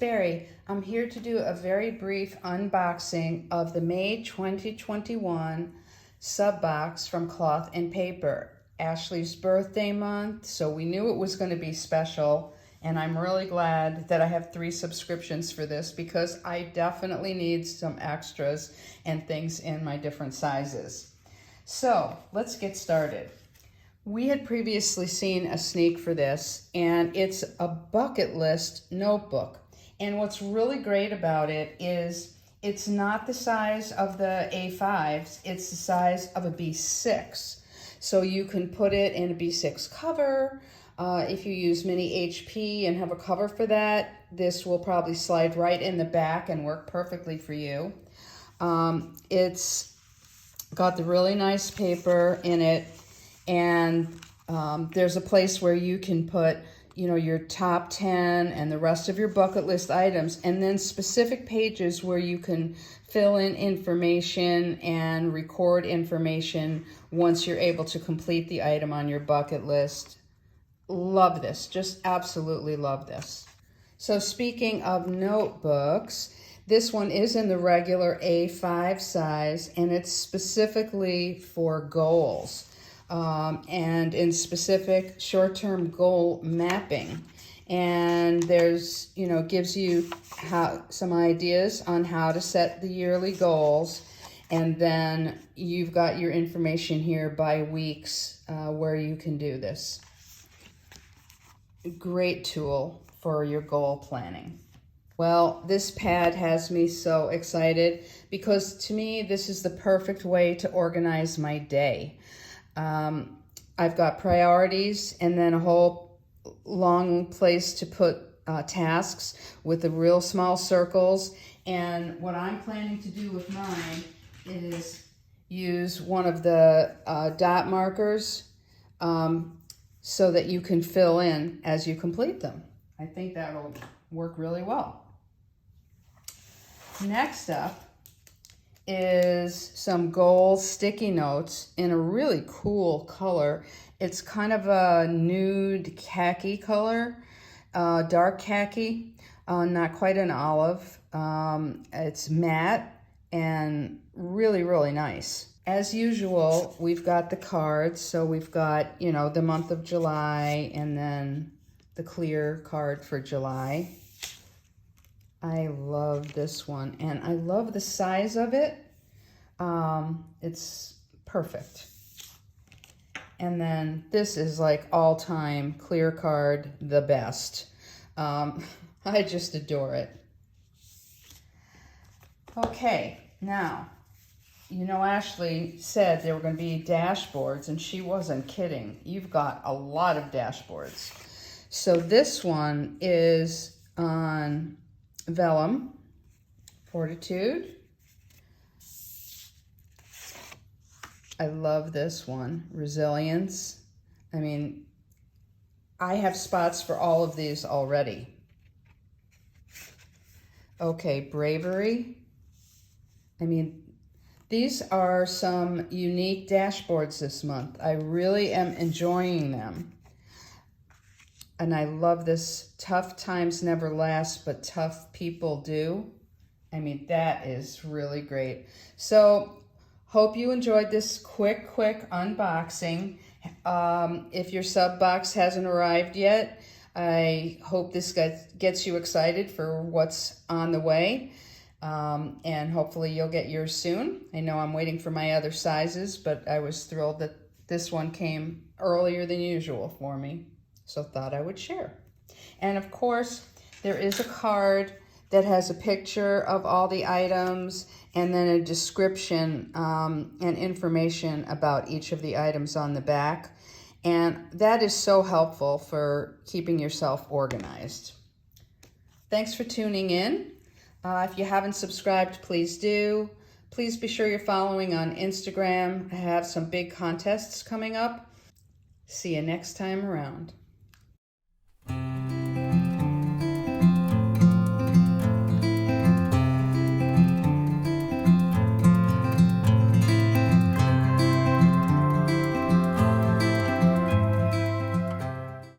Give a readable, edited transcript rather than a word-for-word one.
Barry. I'm here to do a very brief unboxing of the May 2021 sub box from Cloth and Paper. Ashley's birthday month, so we knew it was going to be special, and I'm really glad that I have 3 subscriptions for this because I definitely need some extras and things in my different sizes. So let's get started. We had previously seen a sneak for this, and it's a bucket list notebook. And what's really great about it is it's not the size of the A5s, it's the size of a B6. So you can put it in a B6 cover. If you use mini HP and have a cover for that, this will probably slide right in the back and work perfectly for you. It's got the really nice paper in it. And there's a place where you can put, your top 10 and the rest of your bucket list items, and then specific pages where you can fill in information and record information once you're able to complete the item on your bucket list. Love this, just absolutely love this. So speaking of notebooks, this one is in the regular A5 size, and it's specifically for goals. And in specific short-term goal mapping. And there's, gives you some ideas on how to set the yearly goals. And then you've got your information here by weeks where you can do this. Great tool for your goal planning. Well, this pad has me so excited because to me, this is the perfect way to organize my day. I've got priorities and then a whole long place to put tasks with the real small circles. And what I'm planning to do with mine is use one of the dot markers so that you can fill in as you complete them. I think that'll work really well. Next up is some goal sticky notes in a really cool color. It's kind of a nude khaki color, dark khaki, not quite an olive. It's matte and really, really nice. As usual, we've got the cards. So we've got, the month of July and then the clear card for July. I love this one, and I love the size of it. It's perfect. And then this is like all-time clear card, the best. I just adore it. Okay, now, Ashley said there were going to be dashboards, and she wasn't kidding. You've got a lot of dashboards. So this one is on vellum, Fortitude. I love this one, Resilience. I mean, I have spots for all of these already. Okay, Bravery. I mean, these are some unique dashboards this month. I really am enjoying them. And I love this tough times never last, but tough people do. I mean, that is really great. So, hope you enjoyed this quick unboxing. If your sub box hasn't arrived yet, I hope this gets you excited for what's on the way. And hopefully you'll get yours soon. I know I'm waiting for my other sizes, but I was thrilled that this one came earlier than usual for me. So thought I would share. And of course, there is a card that has a picture of all the items and then a description and information about each of the items on the back. And that is so helpful for keeping yourself organized. Thanks for tuning in. If you haven't subscribed, please do. Please be sure you're following on Instagram. I have some big contests coming up. See you next time around.